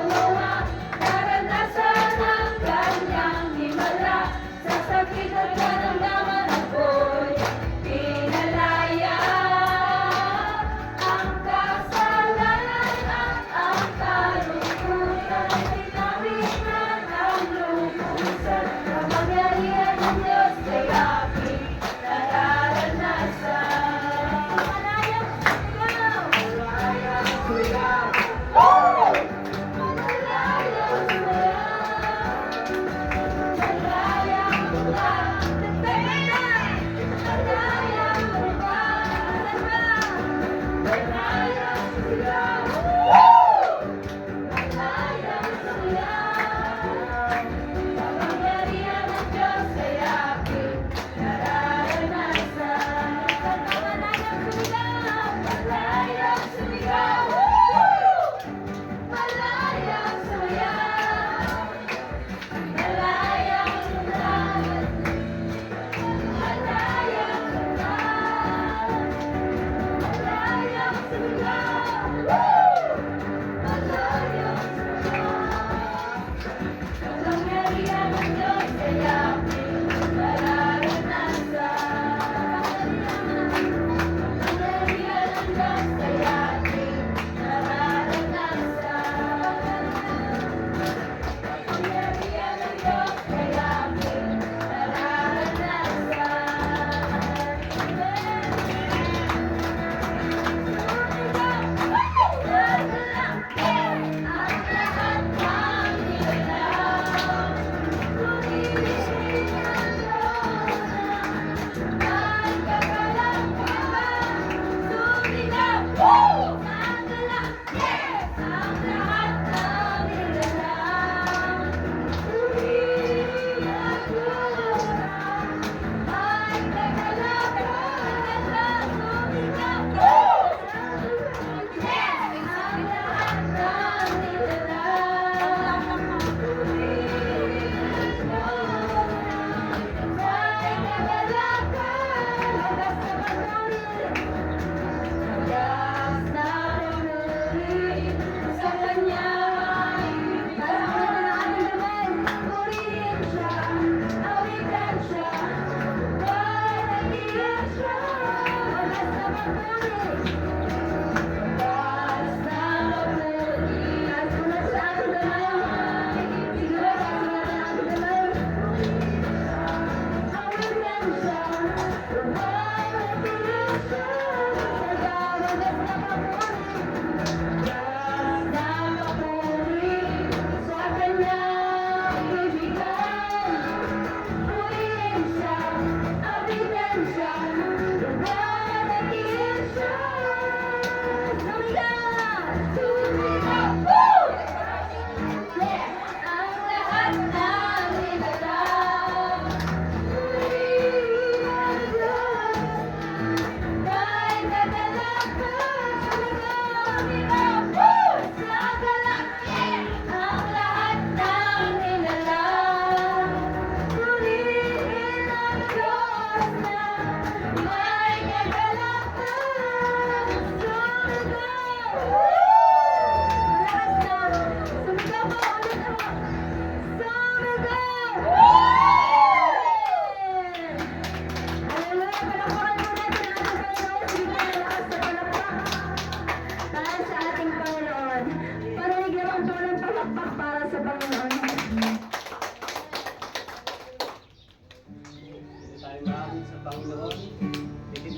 mga karanasan ng kanyang himala. Sa sakit at karamdaman ako'y pinalaya. Ang kasalanan at ang kalungkutan, tinawinan ang lubusan. Kapangyarihan ng Diyos ay aking nararanasan. Malayang sigaw! Malayang sigaw! Malayang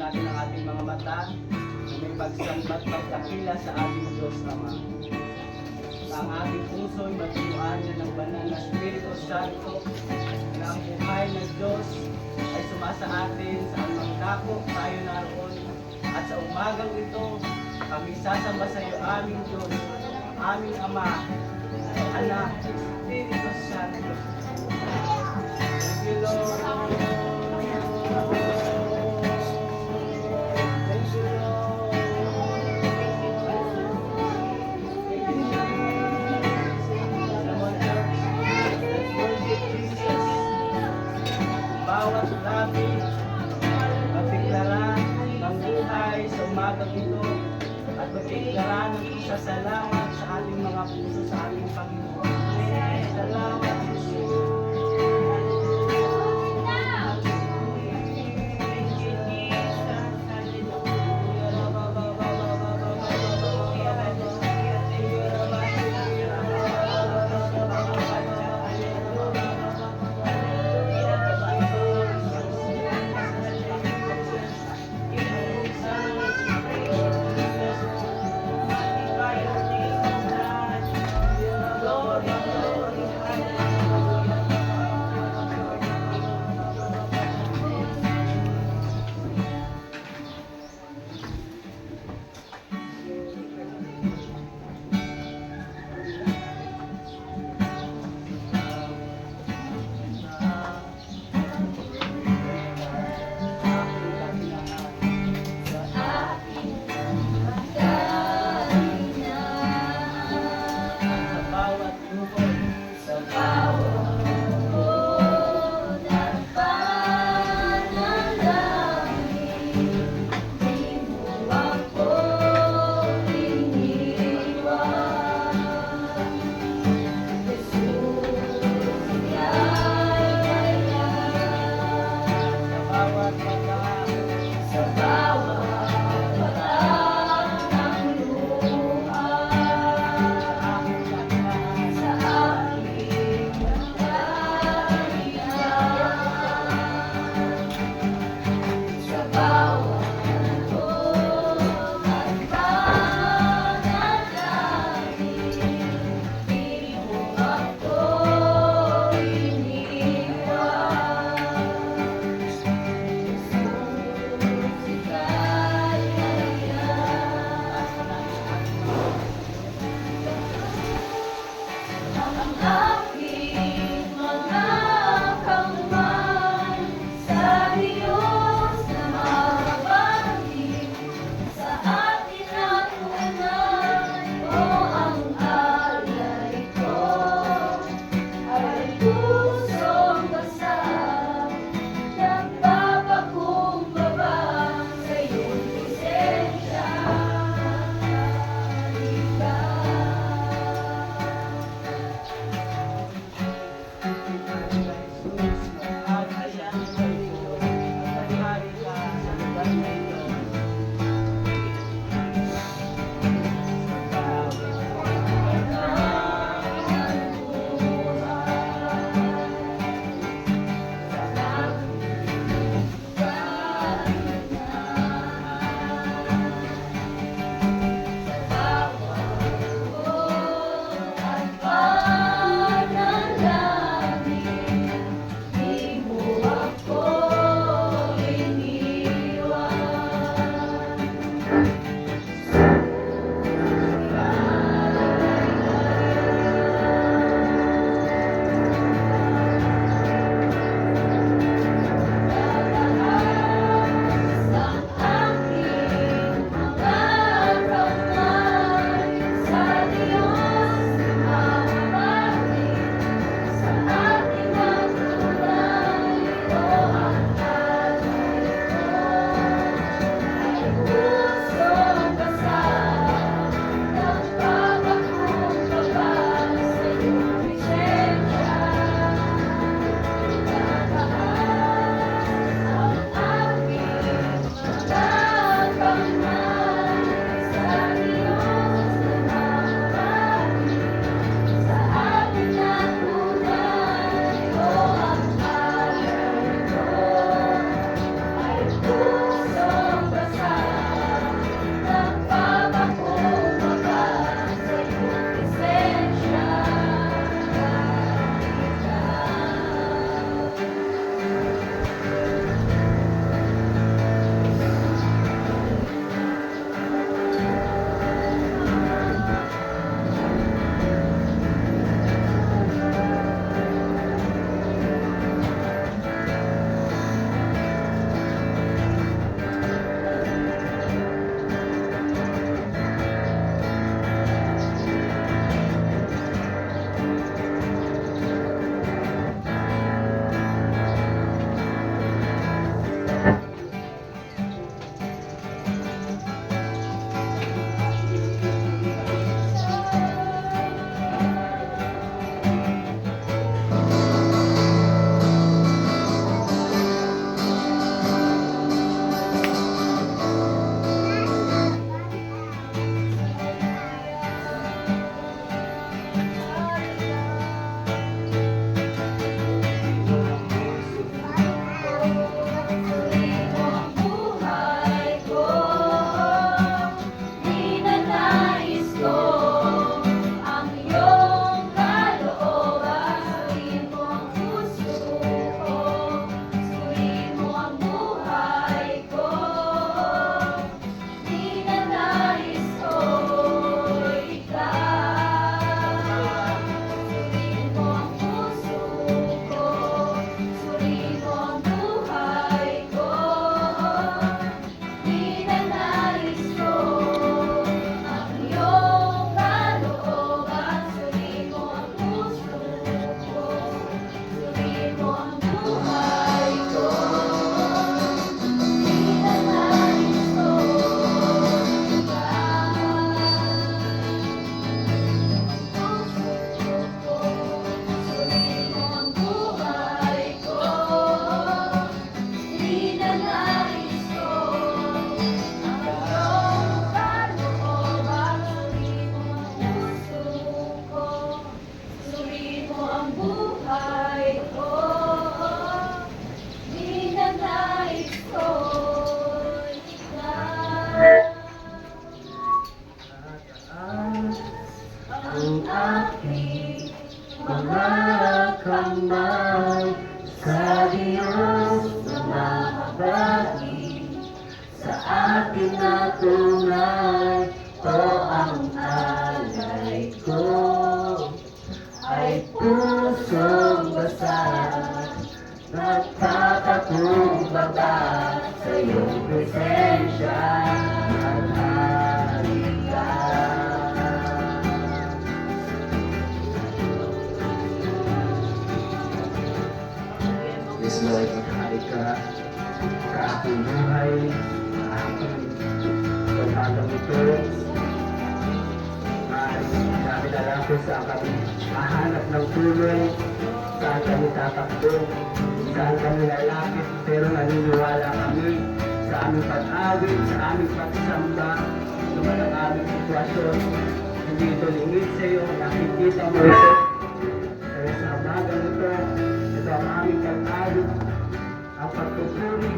natin ang ating mga mata na may pagsambat pagkakila sa ating Diyos Ama. Na ang ating puso'y matuluan niya ng banal na Espiritu Santo na ang buhay ng Diyos ay sumasa atin sa anumang dako tayo naroon. At sa umagang ito, kami sasamba sa iyo, aming Diyos, aming Ama, Anak, Espiritu Santo. Thank you, Lord. Bawat labi, magdeklara ng buhay sa umagang ito at magdeklara ng pasasalamat sa ating mga puso, sa ating Panginoon. mga kamay sa Diyos na mahabagin sa akin na tunay o ang alay ko ay pusong basag nagtatakumbaba sa iyong presensya at halika. Yes, Lord, maghari ka sa aking buhay, sa aking pagkakang ito. Dami na lang po sa kami mahanap ng tulong, saan kami tatakbo, saan kami lalapit, pero naniniwala kami sa aming pag-awit, sa aming pagsamba, naman ang aming sitwasyon. Hindi ito lingid sa iyo, nakikita mo ito. Kaya sa bagang ito ang aming pag-awit, ang pagtuturi,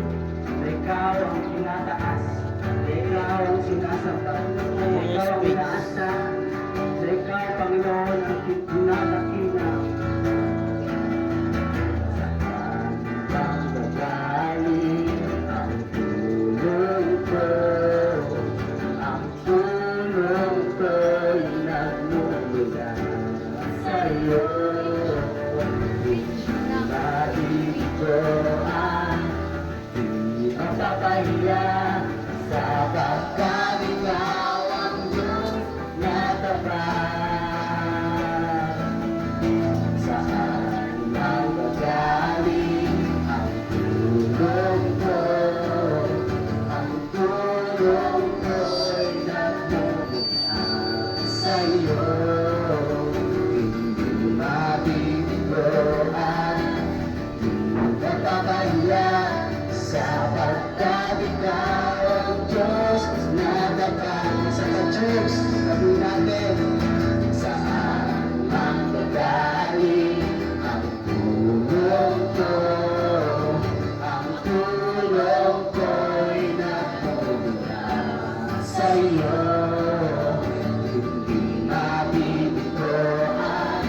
na ikaw ang tinataas, na ikaw ang sinasamba, na ikaw ang inaasa, na ikaw, Panginoon, ang tinadakina. Saan bang gagaling ang tulong ko? Ang tulong ko'y nagmumula sa iyo. Hindi ko ang di mapapahiya sapagkat ikaw ang Diyos na tapat. Saan man gagaling ang tulong ko? Ang tulong ko'y nagmumula sa iyo. Hindi mabibigyan, di mapapahiya sapagkat ikaw ang Diyos na tapat. Sa ka-Diyos, sabi natin, saan man gagaling ang tulong ko? Ang tulong ko'y nagmumula sa iyo. Hindi mabibigyan,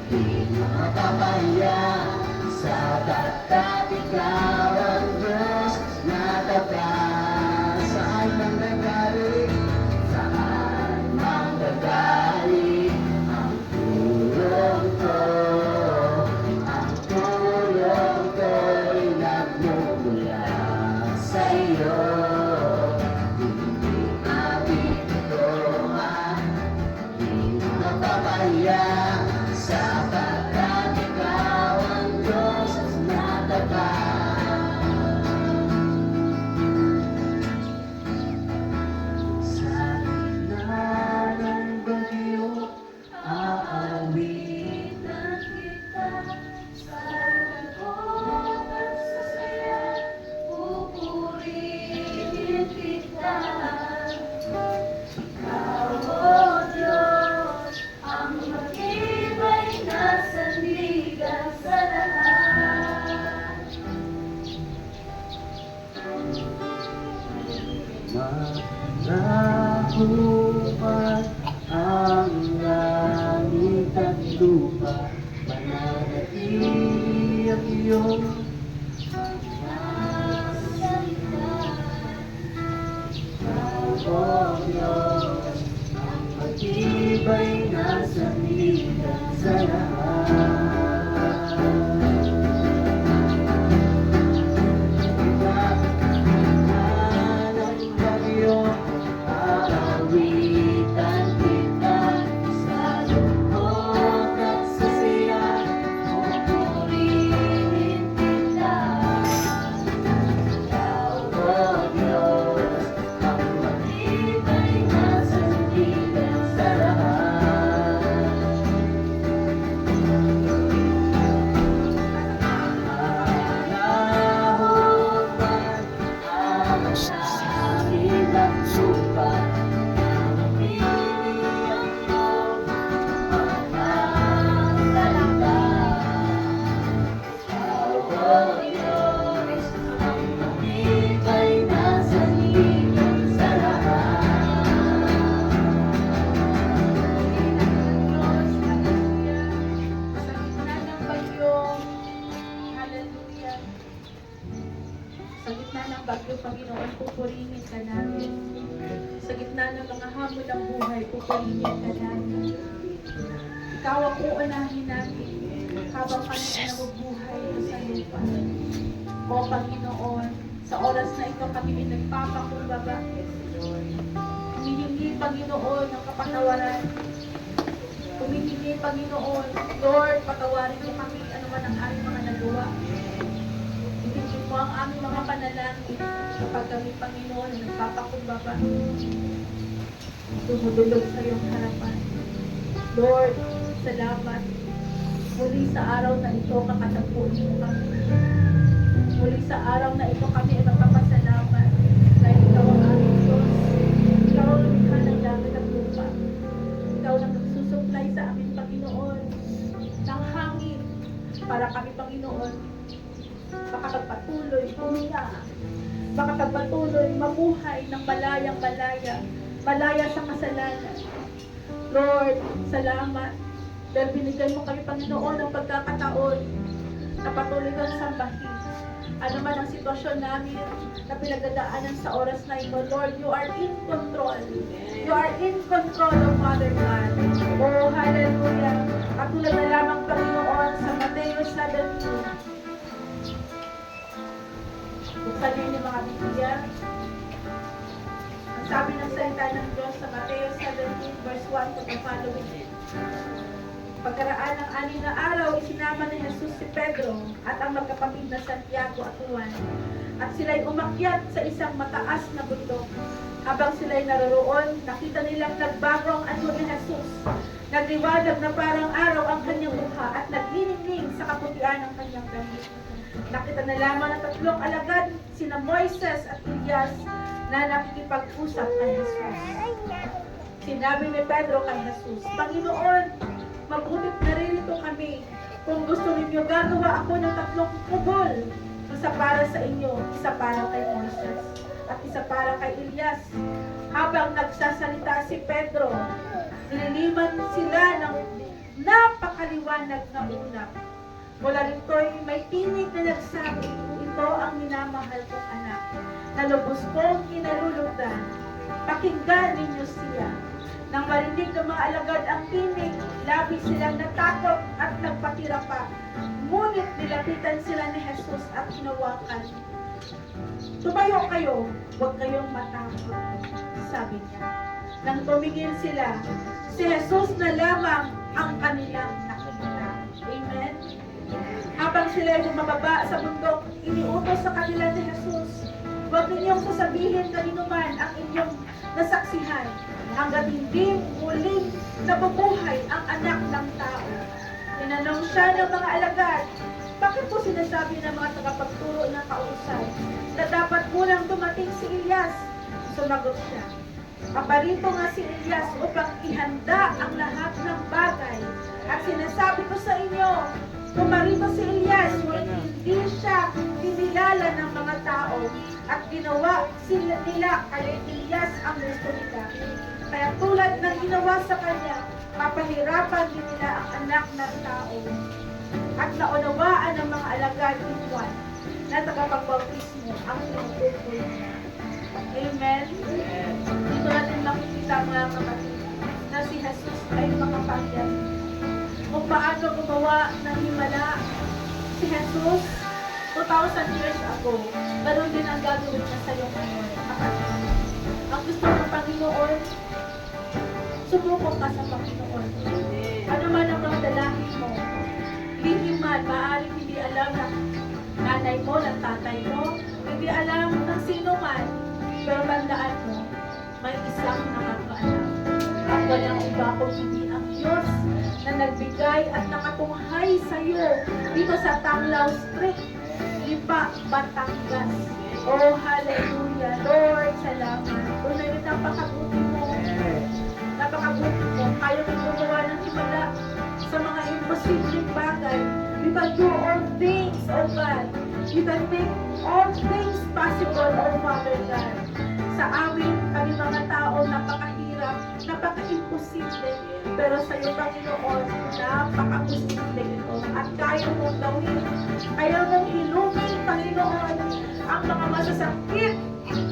di mapapahiya sapagkat ikaw ang Diyos na tapat. Saan man gagaling, saan man gagaling ang tulong ko? Ang tulong ko'y nagmumula sa iyo. Hindi mabibigyan, di mapapahiya sapagkat ikaw ang Diyos na tapat. Sa gitna ng bagyo, aawitan kita sa lungkot at sa saya, pupurihin kita. Ikaw, O Diyos, ang matibay na sandigan sa lahat. Manahupan ang langit at lupa, mananatili ang iyong O Diyos, ang matibay na sandigan sa lahat. Aawitan kita sa lungkot at sa saya, Pupurihin kita. Ikaw, O Diyos, ang matibay na sandigan sa lahat. Panginoon, pupurihin ka namin. Sa gitna ng mga hamon ng buhay, pupurihin ka namin. Ikaw ang uunahin namin habang kami ay nabubuhay sa lupa. O Panginoon, sa oras na ito kami ay nagpapakumbaba. Humihingi, Panginoon, ng kapatawaran. Humihingi, Panginoon, Lord, patawarin mo kami ano man ang aming mga nagawa. Ibigin mo ang aming mga panalangin kapag kami, Panginoon, ay nagpapakumbaba. Dumudulog sa iyong harapan. Lord, salamat. Muli sa araw na ito, kakatagpuin mo kami. Muli sa araw na ito, kami ay magpapasalamat dahil ikaw ang aming Diyos. Ikaw ang lumikha ng langit at lupa. Ikaw ang nagsusupply sa amin, Panginoon, ng hangin para kami, Panginoon, makapagpatuloy, huminga, makapagpatuloy, mabuhay ng malayang-malaya, malaya sa kasalanan. Lord, salamat. Dahil binigyan mo kami, Panginoon, ng pagkakataon na patuloy kang sambahin. Ano man ang sitwasyon namin na pinagdadaanan sa oras na ito, Lord, you are in control. You are in control of Father God. Oh, hallelujah. Katulad na lamang, Panginoon, sa Mateo 17. Buksan niyo yung mga Biblia. Ang sabi ng salita ng Diyos sa Mateo 17, verse 1 to the following. Pagkaraan ng 6 na araw, isinama ni Jesus si Pedro at ang magkapatid na Santiago at Juan. At sila'y umakyat sa isang mataas na bundok. Habang sila'y naroroon, nakita nilang nagbago ang anyo ni Jesus. Nagliwanag na parang araw ang kanyang mukha at nagniningning sa kaputian ng kanyang damit. Nakita na lamang ng tatlong alagad, sina Moises at Elias, na nakikipag-usap kay Jesus. Sinabi ni Pedro kay Jesus, Panginoon, mabutit naririto kami. Kung gusto ninyo, gagawa ako ng 3 kubol. Isa para sa inyo, isa para kay Moises, at isa para kay Elias. Habang nagsasalita si Pedro, nililiman sila ng napakaliwanag na ulap. Mula rito'y may tinig na nagsabi, ito ang minamahal kong anak, na lubos kong kinalulugdan. Pakinggan ninyo siya. Nang marinig ng mga alagad ang tinig, labis silang natakot at nagpatira pa. Ngunit nilapitan sila ni Jesus at hinawakan. Tumayo kayo, huwag kayong matakot, sabi niya. Nang tumingin sila, si Jesus na lamang ang kanilang nakikita. Amen? Habang sila ay bumababa sa bundok, iniutos sa kanila ni Jesus, huwag ninyong sasabihin kanino man ang inyong nasaksihan, hanggat hindi muling nabubuhay ang anak ng tao. Tinanong siya ng mga alagad, bakit po sinasabi ng mga tagapagturo ng kausay na dapat munang dumating si Elias? Sumagot siya, paparito nga si Elias upang ihanda ang lahat ng bagay. At sinasabi ko sa inyo, pumarito si Elias, hindi siya kinilala ng mga tao at ginawa sila nila kay Elias ang gusto nila. Kaya tulad ng ginawa sa kanya, papahirapan din nila ang anak ng tao. At naunawaan ng mga alagad ni Juan na tagapagbautismo ang tinutukoy niya. Amen? Dito natin makikita mga kapatid na si Jesus ay makapangyarihan. Kung paano gumawa ng himala si Jesus 2,000 years ago, ganun din ang gagawin niya sa iyo ngayon, kapatid. Ang gusto ng Panginoon, subukong ka sa Panginoon. Ano man ang mga dalangin mo, lihim man, maaaring hindi alam ng nanay mo, ng tatay mo, hindi alam ng sino man, pero tandaan mo, may isang nakakaalam. At walang iba kung hindi ang Diyos na nagbigay at nakatunghay sa iyo dito sa Tanglaw Street, Lipa, Batangas. Oh, hallelujah. Lord, salamat. Tunay na napakabuti mo. Napakabuti mo. Kaya mo gumawa ng himala sa mga imposibleng bagay. You can do all things, oh God. You can make all things possible, oh Father God. Sa amin, kami mga tao, napakahirap, napaka-imposible. Pero sa iyo, Panginoon, napaka-posible ito. At kaya mong gawin. Kaya mong iluming, Panginoon, ang mga masasakit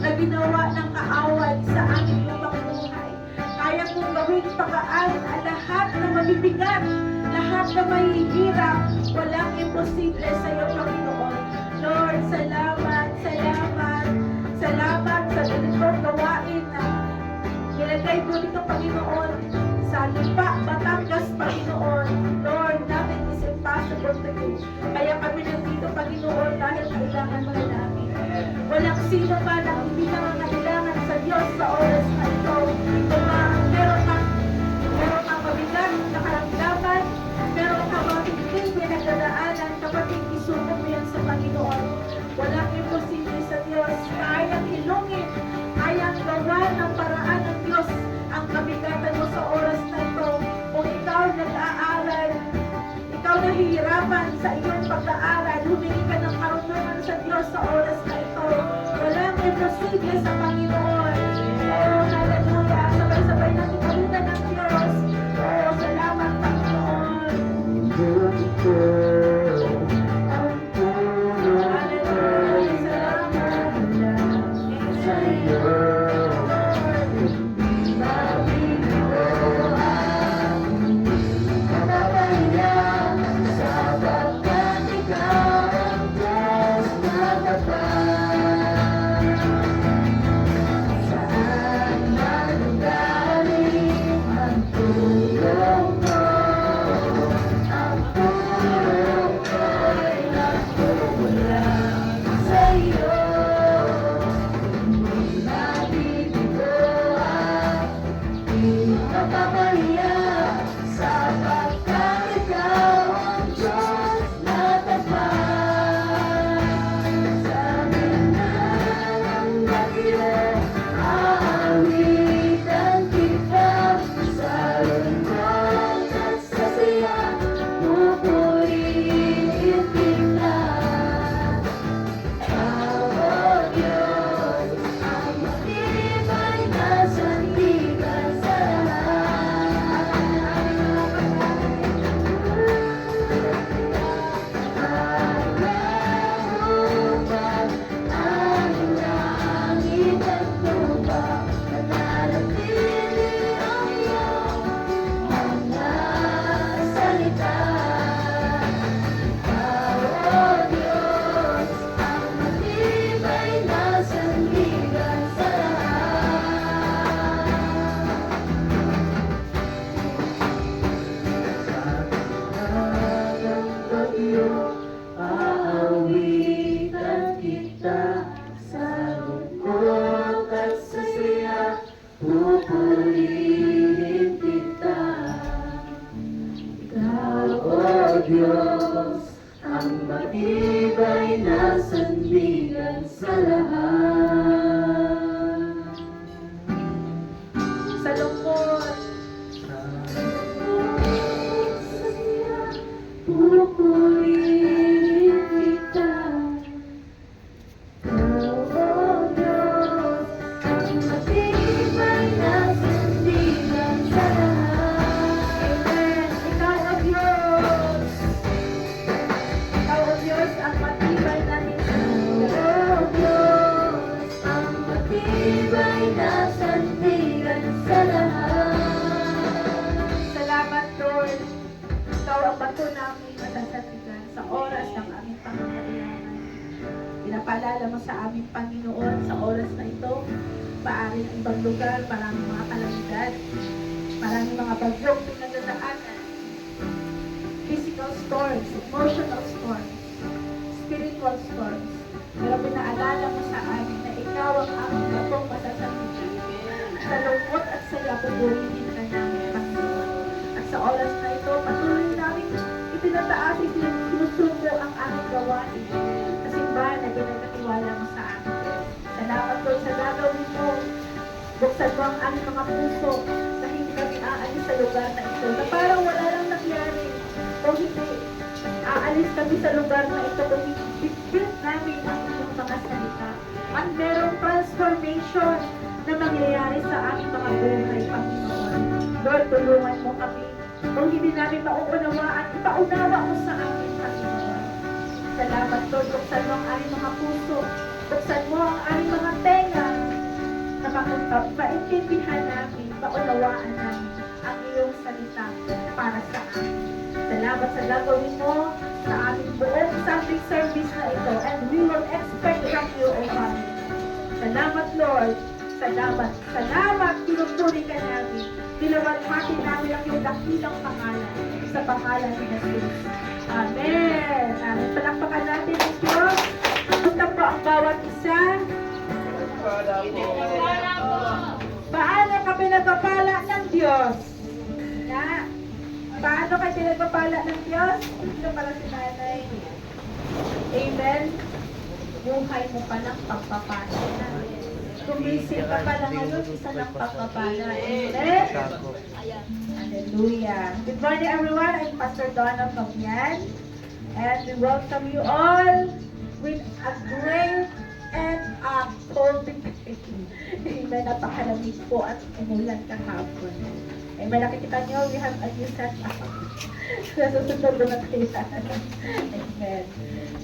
na ginawa ng kaaway sa aming lumang buhay. Kaya kong gawing pag-aaral ang lahat na mabibigat, lahat na mahihirap, walang imposible sa iyo, Panginoon. Lord, salamat, salamat, salamat sa ganitong gawain na nilagay mo dito, Panginoon, sa lupa, Batangas, Panginoon. Lord, nothing is impossible to you. Kaya kami nandito, Panginoon, dahil kailangan mo na namin. Walang sino man ang hindi nangangailangan sa Diyos sa oras na ito. Kung meron kang mabigat na karamdaman, meron kang mga hindi pinagdadaanan, kapatid, isuko mo yan sa Panginoon. Walang imposible sa Diyos. Kayang hilungin, kayang gawa ng paraan ng Diyos ang kabigatan mo sa oras na ito. Kung ikaw nag-aaral, ikaw nahihirapan sa iyong pag-aaral, humingi ka ng karunungan sa Diyos sa oras na ito. Walang imposible sa Panginoon. Oh, hallelujah. Sabay-sabay natin kalunan ng Diyos. Oh, salamat, Panginoon. Hallelujah. Salamat. Diyos, ang matibay na sandigan sa lahat. Sa lungkot, pupurihin kita. Oh Diyos, ang matibay na sandigan sa lahat. Amen. Ikaw, O Diyos. Ikaw, O Diyos, ang matibay na Oh Diyos, ang matibay na sandigan sa lahat. Salamat, Lord. Ikaw ang bato namin masasandigan sa oras ng aming pangangailangan. Pinapaalala mo sa aming Panginoon sa oras na ito, maaaring ibang lugar, maraming mga kalamidad, maraming mga bagyong pinagdadaanan, physical storms, emotional storms, spiritual storms. Pero pinaalala mo sa amin na ikaw ang aming batong masasandigan. Sa lungkot at saya, pupurihin ka namin, Panginoon. At sa oras na ito, patuloy namin itinataas at sinusuko ang aming gawain sa simbahan na pinagkatiwala mo sa amin. Salamat po sa gagawin mo. Buksan mo ang aming mga puso na hindi kami aalis sa lugar na ito. Na parang wala lang nangyari. O hindi, aalis kami sa lugar na ito kung bitbit namin ang iyong mga salita. At merong transformation na mangyayari sa aming mga buhay, Panginoon. Lord, tulungan mo kami. Kung hindi namin mauunawaan, ipaunawa mo sa amin, Panginoon. Salamat, Lord. Buksan mo ang aming mga puso. Buksan mo ang aming mga tenga maintindihan namin, maunawaan namin ang iyong salita para sa amin. Salamat sa gagawin mo sa aming buong Sunday service na ito, and we will expect from you, O Father. Salamat, Lord. Salamat. Salamat, pinupuri ka namin. Dinawalhati namin ang iyong dakilang pangalan sa pangalan ni Jesus. Amen. Amen. Palakpakan natin ang Diyos. Punta po ang bawat isa. Paano ka pinagpapala ng Diyos? Na? Paano ka pinagpapala ng Diyos? Ito pala si nanay. Amen. Buhay mo pa ng pagpapala na. Kumisil ka pala ngayon, isa ng pagpapala. Amen. Hallelujah. Good morning everyone. I'm Pastor Donna Fabian. And we welcome you all with a great and a cold Amen. Napakalamig po at umulan kahapon. Amen. Nakikita nyo, we have a new set up. Nasusunod na tayo. Amen.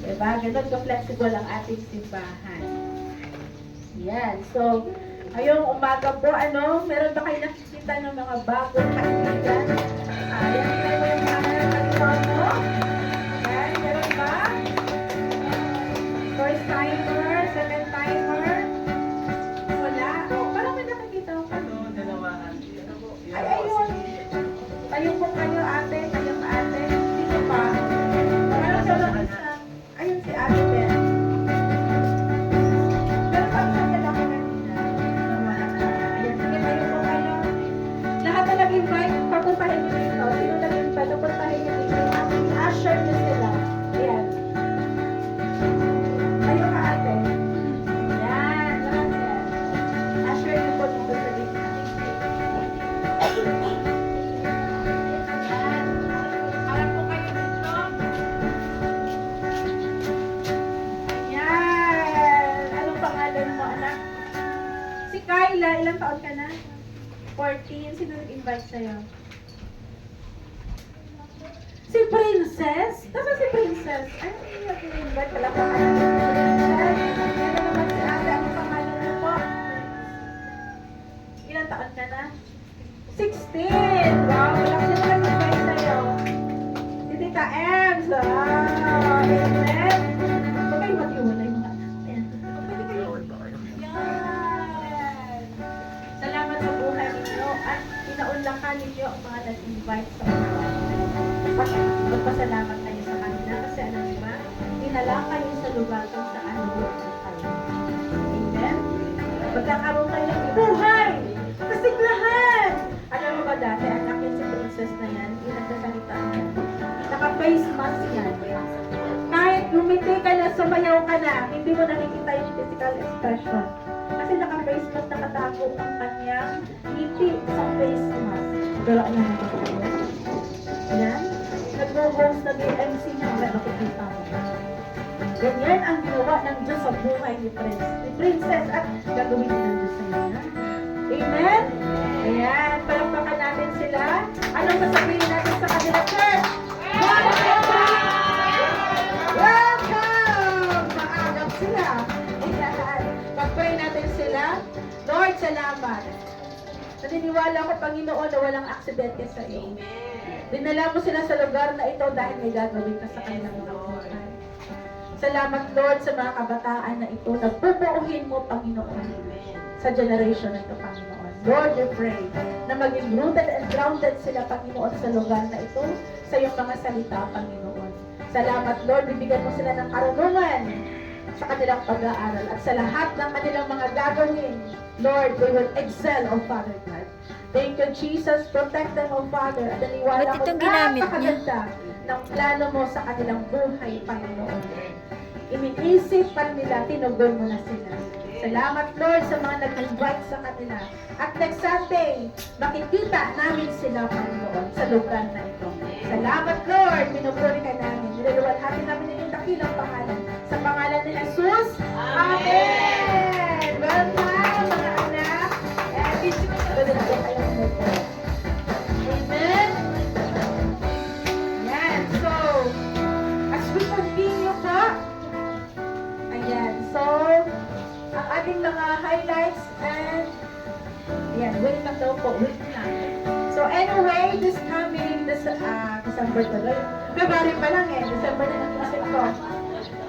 Diba? Ganun ka-flexible ang ating simbahan. Yan. So, ngayong umaga po, meron ba kayo nakikita ng mga bagong kaibigan? Yan, tayo yung mga mo. Yan, meron ba? First timer, second timer. Wala. Parang may nakikita ko. Dalawahan. Ay, ayun. Tayo po kayo, ate. Tayo pa, ate. Dito pa. Parang sa mga isa. Ayun si ate Ben. Pero parang sa kanila kanina. Wala na. Ayan, sige, tayo po kayo. Lahat na nag-invite, papuntahin nyo dito. Sino nag-invite, papuntahin nyo dito. I-usher nyo sila. Ayan. Tayo ka, ate. Yan, lahat yan. Usher nyo po dito sa dito. Yan. Harap po kayo dito. Yan. Anong pangalan mo, anak? Si Kyla, ilang taon ka na? 14. Sino nag-invite sa'yo? Si Princess? Nasaan si Princess? Ay, nag-invite pala pa kayo. Princess. Yan na naman si ate. Anong pangalan mo po? Ilang taon ka na? 16! Wow! Walang sino nag-invite sa'yo? Si Tita Ems! Wow! Amen! Huwag kayo mag-iwalay mga anak. Pwede kayo. Yan! Salamat sa buhay ninyo at inaunlakan ninyo ang mga nag-invite sa mga magpasalamat kayo sa kanila kasi alam niyo ba, dinala kayo sa lugar kung saan lugar kayo. Amen? Magkakaroon kayo ng buhay! Kasiglahan! Alam mo ba dati, anak yan si Princess na yan, yung nagsasalita niya. Naka-face mask yan. Kahit lumiti ka na, sumayaw ka na, hindi mo nakikita yung physical expression. Kasi naka-face mask, nakatago ang kanyang ngiti sa face mask. Pero alam mo ba kayo? Ayan? Nag-host na MC niya, wala nakikita mo. Ganyan ang ginawa ng Diyos sa buhay ni Princess at gagawin din ng Diyos sa inyo. Amen? Ayan, palakpakan natin sila. Anong sasabihin natin sa kanila, church? Welcome! Maagap sila. Ayan. Pag-pray natin sila. Lord, salamat. Naniniwala ko, Panginoon, na walang aksidente sa iyo. Dinala mo sila sa lugar na ito dahil may gagawin ka sa kanilang mga buhay. Salamat, Lord, sa mga kabataan na ito. Nagpupuuhin mo, Panginoon, sa generation na ito, Panginoon. Lord, we pray na maging rooted and grounded sila, Panginoon, sa lugar na ito, sa iyong mga salita, Panginoon. Salamat, Lord, bibigyan mo sila ng karunungan sa kanilang pag-aaral at sa lahat ng kanilang mga gagawin. Lord, they will excel, O Father God. Thank you, Jesus. Protect them, O Father. At naniwala Ba't ko itong ginamit niya? napakaganda ng plano mo sa kanilang buhay, Panginoon. Iniisip pa nila, tinugon mo na sila. Salamat, Lord, sa mga nag-invite sa kanila. At next Sunday, makikita namin sila, Panginoon, sa lugar na ito. Salamat, Lord. Pinupuri ka namin. Niluluwalhati namin yung dakilang pangalan. Sa pangalan ni Jesus. Amen! Welcome, mga anak. And pwede na kayo mo. Amen? Yan. So, as we continue po, ayan. So, ang ating mga highlights and yan, wait lang daw po, wait lang. So anyway, this coming, December tuloy. February pa lang eh, December na natin ko.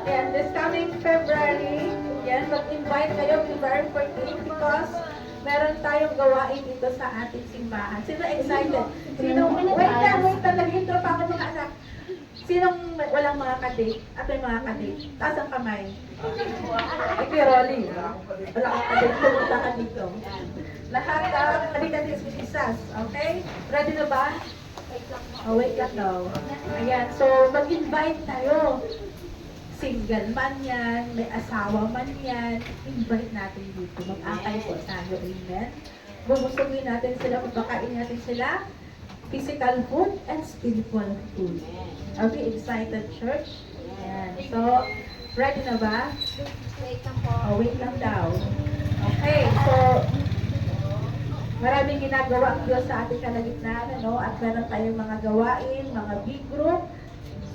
And this coming February, yan, mag-invite kayo February 14 because meron tayong gawain dito sa ating simbahan. Sino excited? Sino, wait lang, nag-intro pa ako mga anak. Sinong walang mga kadate? At may mga kadate? Taas ang kamay. Ikaw, Rolly. Wala kang kadate, pumunta ka dito. Lahat halika din si Jesus. Okay? Ready na ba? Oh, wait lang daw. Ayan, so mag-invite tayo. Single man yan, may asawa man yan, invite natin dito. Mag-akay po tayo. Amen? Bumusugin natin sila, magpakain natin sila. Physical food and spiritual food. Are we excited, church? Ayan. So, ready na ba? Wait lang po. Oh, wait lang daw. Okay, so, maraming ginagawa ang Diyos sa ating kalagitnaan, ano? At meron tayong mga gawain, mga big group.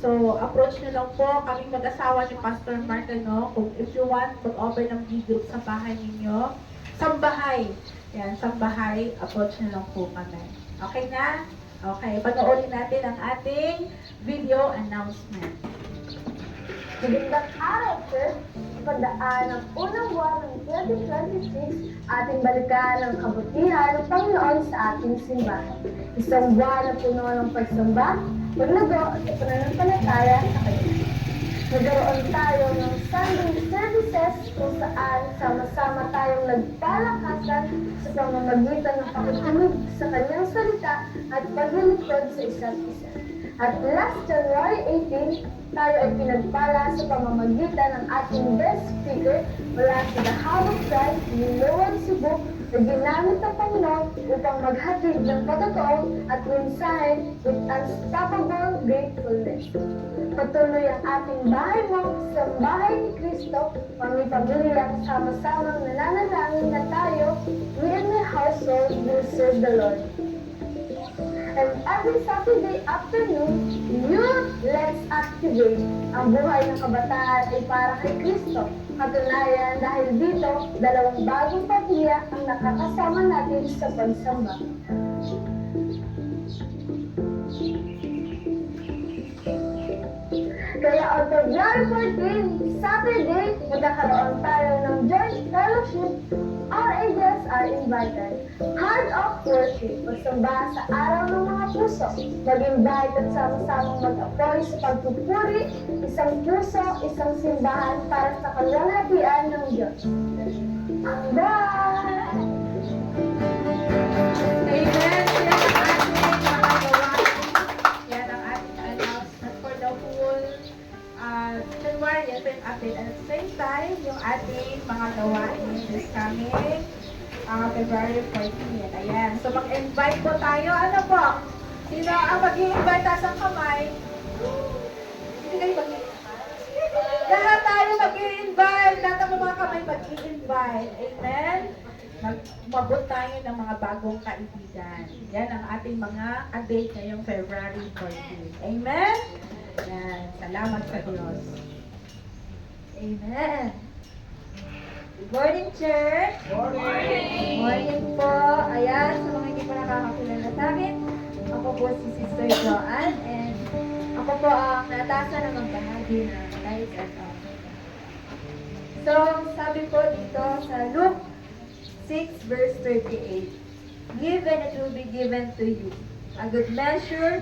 So, approach nyo lang po kami mag-asawa ni Pastor Mark, ano? Kung if you want, mag-open ng big group sa bahay ninyo. Sambahay. Yan, sambahay. Approach nyo lang po kami. Okay na? Okay, panoorin natin ang ating video announcement. Magandang araw, sir. Pagdaan ng unang buwan ng 2026, ating balikan ang kabutihan ng Panginoon sa ating simbahan. Isang buwan na puno ng pagsamba, paglago at pananampalataya sa Kanya. Nagkaroon tayo ng Sunday services kung saan sama-sama tayong nagpalakasan sa pamamagitan ng pakikinig sa Kanyang salita at paglilingkod sa isa't isa. At last January 18, tayo ay pinagpala sa pamamagitan ng ating guest speaker mula sa The Hub of Christ ni Loan Cebu na ginamit ng Panginoon upang maghatid ng patotoo at mensahe with unstoppable gratefulness. Patuloy ang ating bahay mo sa bahay ni Kristo, pamilya-pamilyang sama-samang nananalangin na tayo, we and my household will serve the Lord. And every Saturday afternoon, Youth Let's Activate. Ang buhay ng kabataan ay para kay Kristo. Katunayan dahil dito, dalawang bagong pamilya ang nakakasama natin sa pagsamba. Kaya on February 14, Saturday, magkakaroon tayo ng joint fellowship. All ages are invited. Heart of Worship, magsamba sa araw ng mga puso. Mag-invite at sama-samang mag-apoy sa pagpupuri, isang puso, isang simbahan para sa kalwalhatian ng Diyos. Bye! Amen. Yan ang ating mga gawain. Yan ang ating announcement for the whole January. Ito yung update. At the same time, yung ating mga gawain is coming February 14. Ayan. So, mag-invite po tayo. Ano po? Sino ang mag-i-invite? Taas ang kamay. Hindi kayo mag-i-invite. Lahat tayo mag-i-invite. Lahat ng mga kamay mag-i-invite. Amen? Mabot tayo ng mga bagong kaibigan. Yan ang ating mga date ngayong February 14. Amen? Yan. Salamat sa Diyos. Amen. Good morning, church. Good morning po. Ayan, sa mga hindi pa nakakakilala sa akin, ako po si Sister Joanne and ako po ang natasa na magbahagi ng Lives at Offering. So, sabi po dito sa Luke 6 verse 38, give and it will be given to you. A good measure,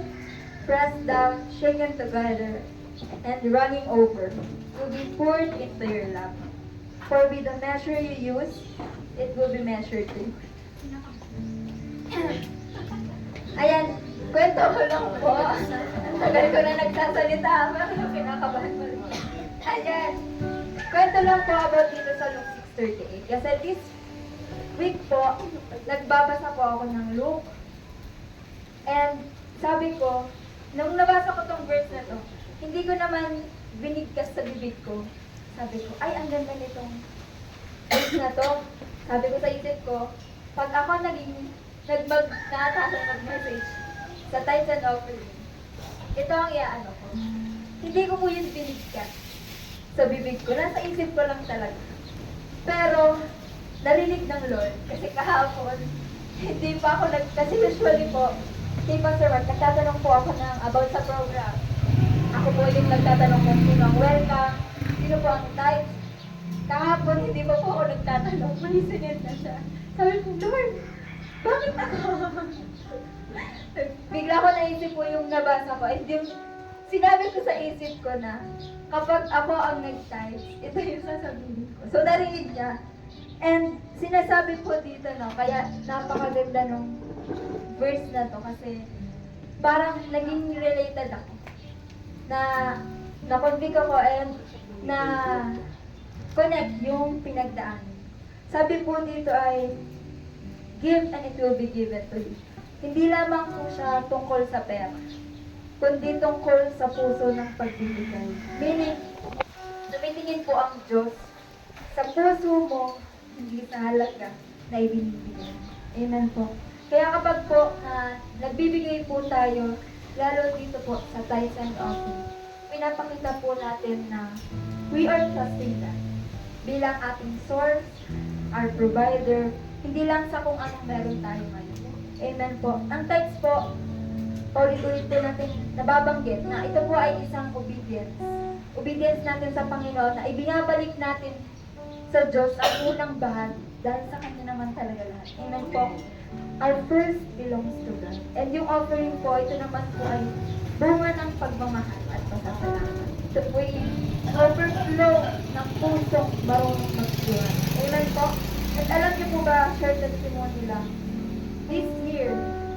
pressed down, shaken together, and running over, will be poured into your lap. For with the measure you use, it will be measured to you. Ayan, kwento ko lang po. Ang tagal ko na nagsasalita, pero kinakabahan ko rin. Ayan, kwento lang po about dito sa Luke 6:38. Kasi this week po, nagbabasa po ako ng Luke. And sabi ko, nung nabasa ko tong verse na to, hindi ko naman binigkas sa bibig ko. Sabi ko, ay, ang ganda nitong verse na to. Sabi ko sa isip ko, pag ako nakatasan mag-message sa tithes and offering, ito ang iaano ko. Hindi ko po yun binigkas sa bibig ko. Nasa isip ko lang talaga. Pero, narinig ng Lord. Kasi kahapon, hindi pa ako kasi usually po, kay Pastor Mark, nagtatanong po ako ng about sa program. Ako po yung nagtatanong kung sino ang welcome, sino po ang type. Kahapon, hindi pa po ako nagtatanong, may sinend na siya. Sabi ko, Lord, bakit ako? Bigla ko naisip po yung nabasa ko, and yung sinabi ko sa isip ko na, kapag ako ang nag-type, ito yung sasabihin ko. So, narinig niya. And sinasabi po dito, no, kaya napakaganda nung verse na to kasi parang naging related ako. Na na-convict ako and na connect yung pinagdaanan. Sabi po dito ay, give and it will be given to you. Hindi lamang po siya tungkol sa pera, kundi tungkol sa puso ng pagbibigay. Meaning, tumitingin po ang Diyos sa puso mo, hindi sa halaga na ibinibigay. Amen po. Kaya kapag po nagbibigay po tayo, lalo dito po sa tithes and offering, pinapakita po natin na we are trusting God bilang ating source, our provider, hindi lang sa kung anong meron tayo ngayon. Amen po. Ang tithes po, paulit-ulit po natin nababanggit na ito po ay isang obedience. Obedience natin sa Panginoon na ibinabalik natin sa Diyos ang unang bahag dahil sa Kanya naman talaga lahat. Amen po. Our first belongs to God. And yung offering po, ito naman po ay bunga ng pagmamahal at pasasalamat. Ito po ay overflow ng pusong marunong magsuhan. Amen po. At alam niyo po ba, share testimony lang, this year,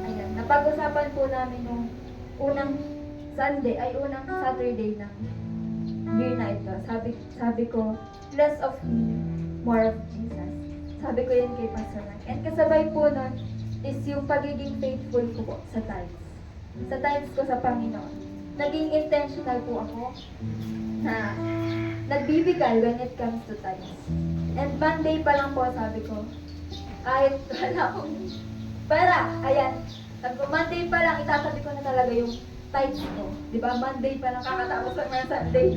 ayan, napag-usapan po namin yung unang Sunday, ay unang Saturday ng year na ito. Sabi ko, less of me, more of Jesus. Sabi ko yun kay Pastor Mark. And kasabay po nun is yung pagiging faithful ko po sa tithes. Sa tithes ko sa Panginoon. Naging intentional po ako na nagbibigay when it comes to tithes. And Monday pa lang po sabi ko, kahit wala akong pera, ayan, sabi ko, Monday pa lang, itatabi ko na talaga yung tithes ko. Diba? Monday pa lang kakatapos lang ng Sunday.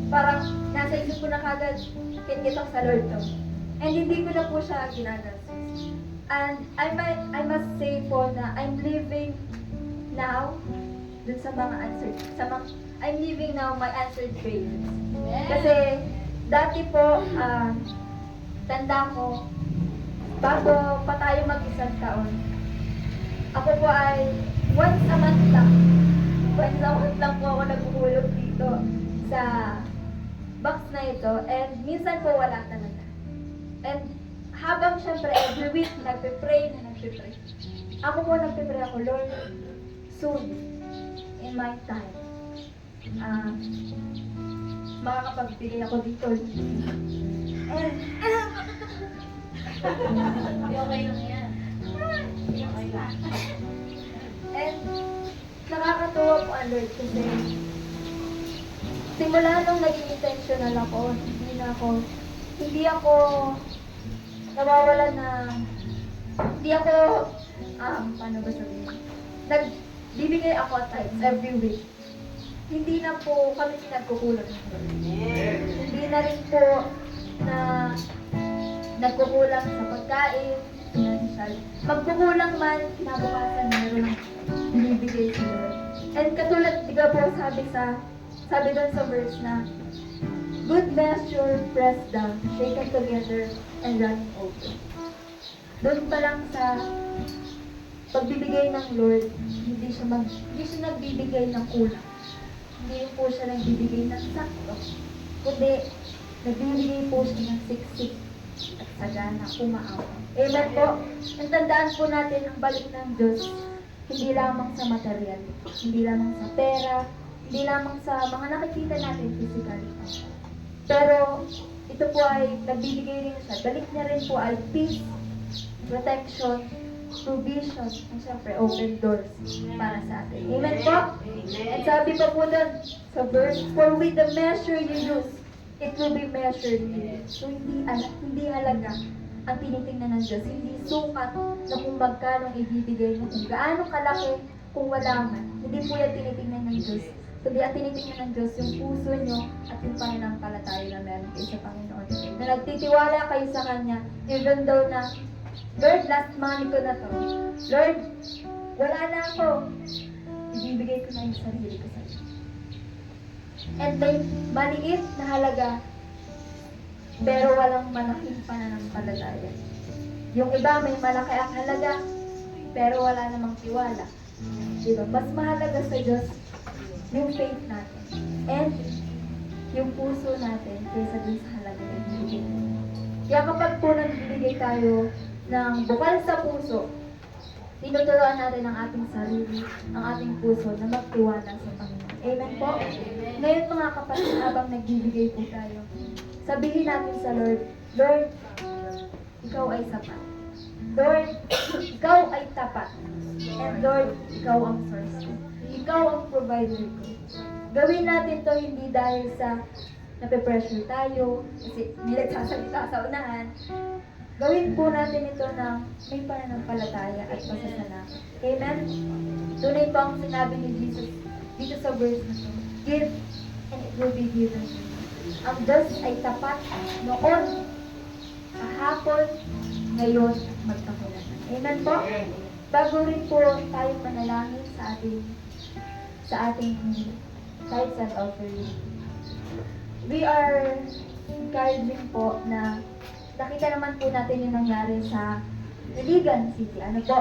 Parang nasa isip ko na kagad, kinitong sa Lord to. And hindi ko na po siya ginagastos. And I must say po na I'm living now dun sa mga answered, I'm living now my answered prayers. Kasi dati po, tanda ko, bago pa tayo mag-isang taon, ako po ay once a month lang po ako naghuhulog dito sa box na ito, and minsan po wala talaga. And habang syempre every week nagpe-pray. Ako po nagpe-pray ako, Lord, soon, in my time, makakapagbigay ako dito. And Okay lang yan. Okay lang. And nakakatuwa po ang Lord kasi simula nung naging intentional ako, hindi ako nawawala na, paano ba sabihin? Nagbibigay ako at times every week. Hindi na po kami nagkukulang. Hindi na rin po na nagkukulang sa pagkain, financial. Magkukulang man, kinabukasan meron ng binibigay sa Lord. And katulad, diba po sabi doon sa verse na, good measure, pressed down, shaken together, and running over. Doon pa lang sa pagbibigay ng Lord, hindi siya nagbibigay ng kulang. Hindi po siya nagbibigay ng sakto. Kundi, nagbibigay po siya ng siksik at sagana, umaawa. Amen po. Ang tandaan po natin ang balik ng Diyos, hindi lamang sa material, hindi lamang sa pera, hindi lamang sa mga nakikita natin physically. Pero ito po ay nagbibigay rin siya. Balik niya rin po ay peace, protection, provision, and syempre open doors para sa atin. Amen po? And sabi pa po doon sa verse, for with the measure you use, it will be measured to you. So hindi halaga ang tinitingnan ng Diyos. Hindi sukat na kung magkano ibibigay mo, kung gaano kalaki, kung wala man. Hindi po yan tinitingnan ng Diyos. Kundi at tinitingnan ng Diyos yung puso nyo at yung pananampalataya na meron kayo sa Panginoon. Na nagtitiwala kayo sa Kanya, even though na, Lord, last money ko na to. Lord, wala na ako. Ibibigay ko na yung sarili ko sa iyo. And may maliit na halaga, pero walang malaking pananampalataya. Yung iba may malaki ang halaga, pero wala namang tiwala. Diba? Mas mahalaga sa Diyos yung faith natin and yung puso natin kaysa dun sa halaga ng ibigay. Kaya kapag po nagbibigay tayo ng bukal sa puso, tinuturuan natin ang ating sarili, ang ating puso na magtiwala sa Panginoon. Amen po? Ngayon mga kapatid, habang nagbibigay po tayo, sabihin natin sa Lord, Lord, ikaw ay sapat. Lord, ikaw ay tapat. And Lord, ikaw ang source ko. Ikaw ang provider ko. Gawin natin to hindi dahil sa nape-pressure tayo, kasi may nagsasalita sa unahan. Gawin po natin ito ng may pananampalataya at pasasalamat. Amen? Tunay po ang sinabi ni Jesus dito sa verse na ito. Give and it will be given to you. Ang Diyos ay tapat noon, kahapon, ngayon, magpakailanman. Amen po? Bago rin po tayo manalangin sa ating tithes and offering. We are encouraging po na nakita naman po natin yung nangyari sa Iligan City. Ano po?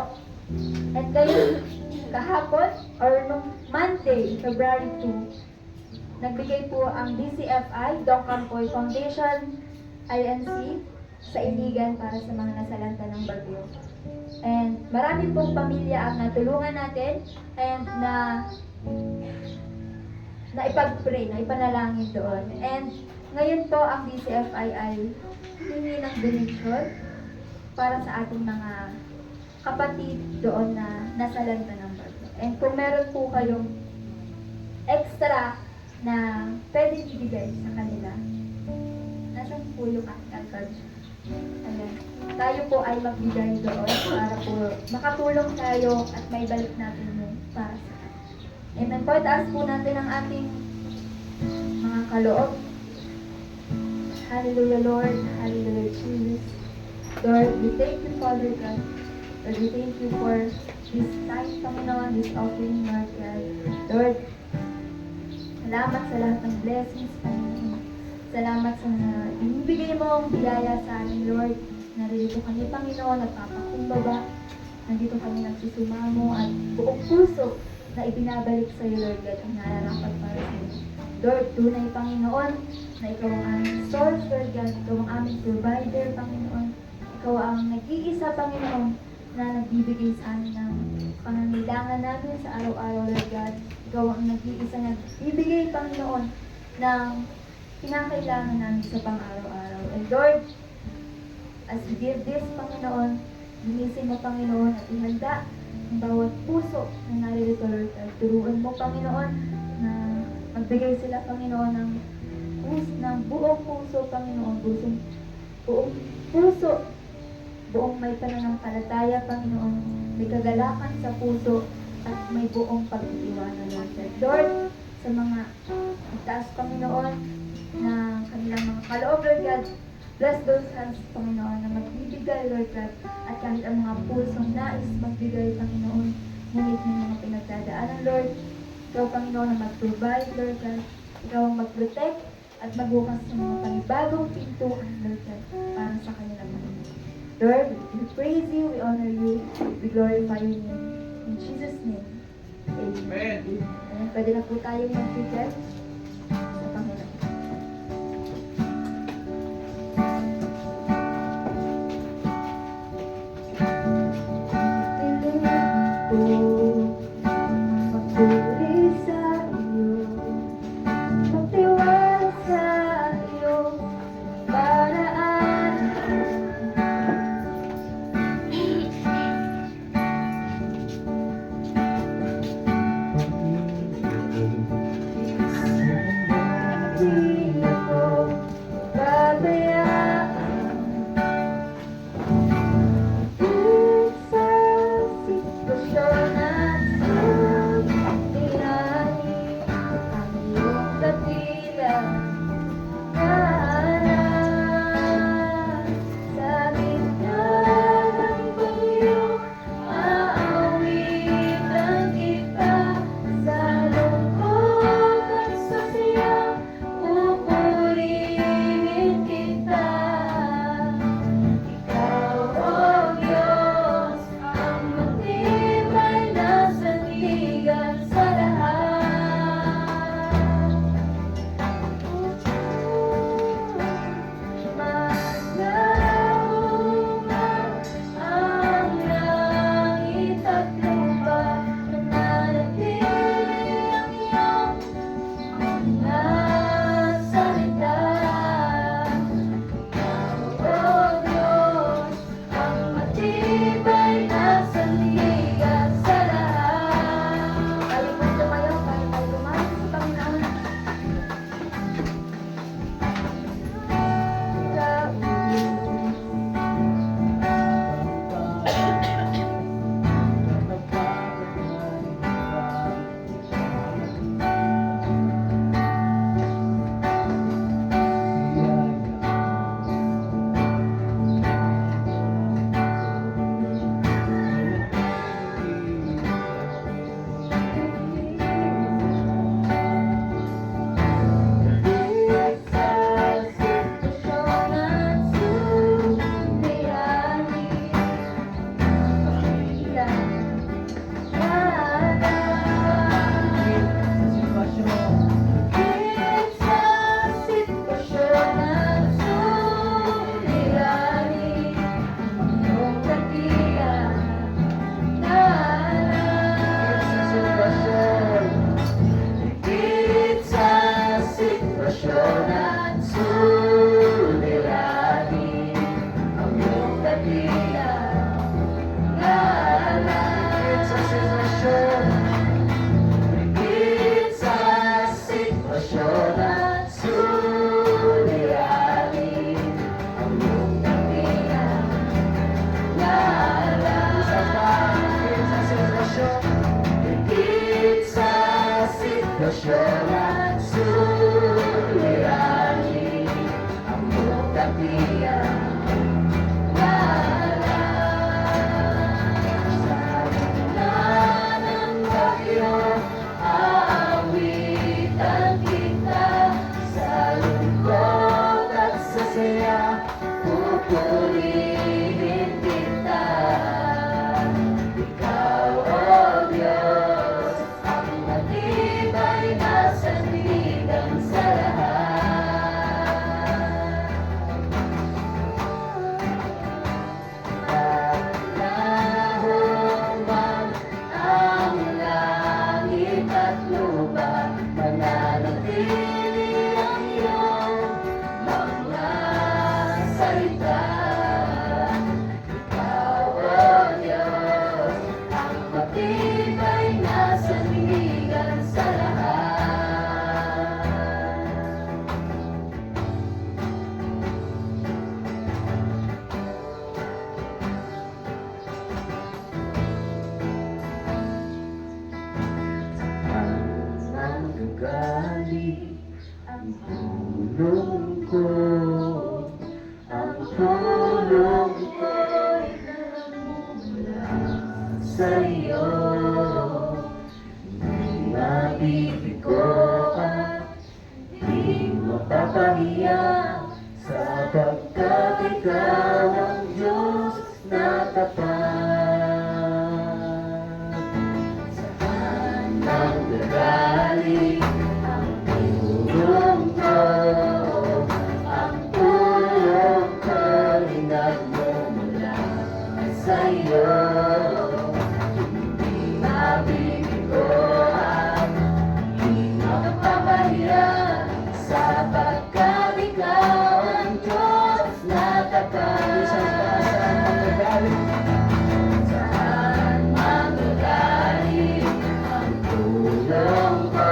At ngayon, kahapon, or nung Monday, February 2, nagbigay po ang DCFI, Dong Campoy Foundation, INC, sa Iligan para sa mga nasalanta ng bagyo. And marami pong pamilya ang natulungan natin and na ipag-pray, na ipanalangin doon. And ngayon po ang DCFI ay hingi ng donation para sa ating mga kapatid doon na nasalanta ng bagyo. And kung meron po kayong extra na pwede ibigay sa kanila, nasan po yung account? Ayan. Tayo po ay magbigay doon para po makatulong tayo at may balik natin yung para sa kanila. Amen po. Taas po natin ang ating mga kaloob. Hallelujah, Lord. Hallelujah, Jesus. Lord, we thank you, Father God. Lord, we thank you for this time, Panginoon, this offering, Lord God. Lord, salamat sa lahat ng blessings, Panginoon. Salamat sa ibibigay mo ang biyaya sa amin, Lord. Naririto kami, Panginoon, nagpapakumbaba. Nandito kami nagsusumamo at buong puso na ibinabalik sa iyo, Lord God, ang nararapat para sa iyo. Lord, tunay, Panginoon, na ikaw ang aming source, Lord God. Ikaw ang aming provider, Panginoon. Ikaw ang nag-iisa, Panginoon, na nagbibigay sa amin ng pangangailangan namin sa araw-araw, Lord God. Ikaw ang nag-iisa na nagbibigay, Panginoon, ng kinakailangan namin sa pang-araw-araw. And Lord, as we give this, Panginoon, linisin mo, Panginoon, at ihanda ang bawat puso na naririto, Lord God. Turuan mo, Panginoon, na magbigay sila, Panginoon, ng buong puso, Panginoon, buong puso, buong may pananampalataya, Panginoon, may kagalakan sa puso, at may buong pag-iwanan, Lord God. Lord, sa mga itaas, Panginoon, na kanilang mga kaloob, Lord God, bless those hands, Panginoon, na magbibigay, Lord God, at kahit ang mga pusong nais magbigay, Panginoon, ngunit may mga pinagdadaanan, Lord, ikaw, Panginoon, na mag-provide, Lord God, ikaw ang mag-protect, at magbukas ng mga panibagong pintuan, Lord God, para sa kanila, Panginoon. Lord, we praise you, we honor you, we glorify your name. In Jesus' name, amen. Amen. Pwede na po tayo mag-prepare sa Panginoon. mga salita. Oh Diyos, ang matibay na sandigan sa lahat. Halika't tumayo, tayo lumayo sa Panginoon. Sitwasyon at suliranin ang buong tapian. Sa gitna ng bagyo, aawitan kita. Sa lungkot at sa saya, pupurihin kita. Ikaw, oh Diyos, ang matibay na sandigan sa lahat. Panahon man ang langit at lupa, mananatili ang iyong mga salita. Ikaw, oh Diyos, ang matibay na sandigan sa lahat. Ang gagali, ang tulong ko, ang tulong ko'y namumula sa iyo. Di mabibigo at di mapapahiya, sapagkat ikaw ang Diyos na tapat. Saan ang gagali ang tulong ko, ang tulong ko'y nagmumula sa iyo. Hindi mabibigo at di mapapahiya, sapagkat ikaw ang Diyos na tapat. Saan manggagaling ang tulong ko,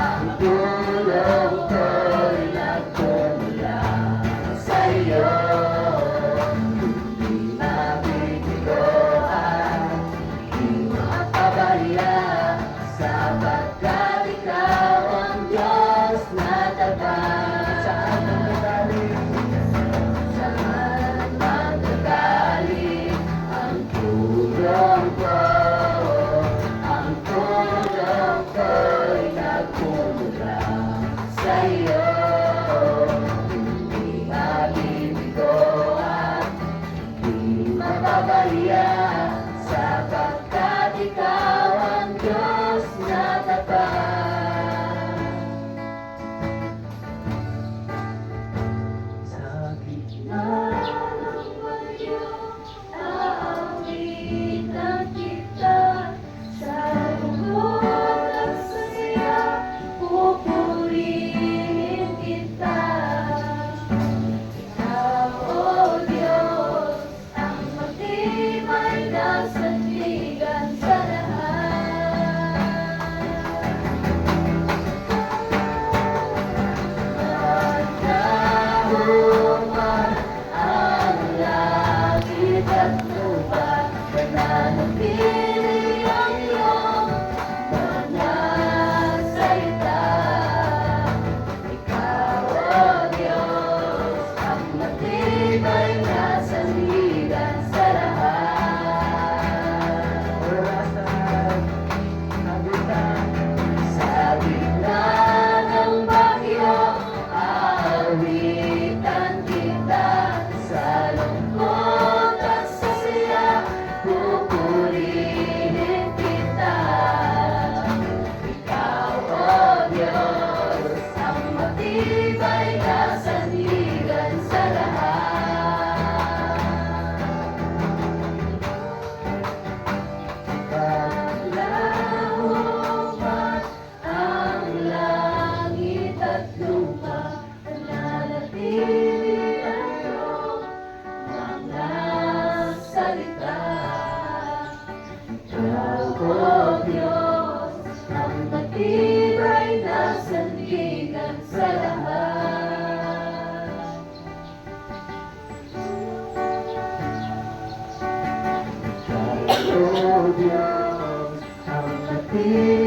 ang tulong ko'y nagmumula sa iyo. Hindi mabibigo at di mapapahiya, sapagkat ikaw ang Diyos na tapat. Saan manggagaling? Saan manggagaling ang tulong ko, ang tulong ko'y nagmumula sa iyo. Hindi mabibigo at di mapapahiya, sapagkat ikaw ang Diyos na tapat. Sa gitna ng bagyo, aawitan kita. Sa lungkot at sa saya, Piliin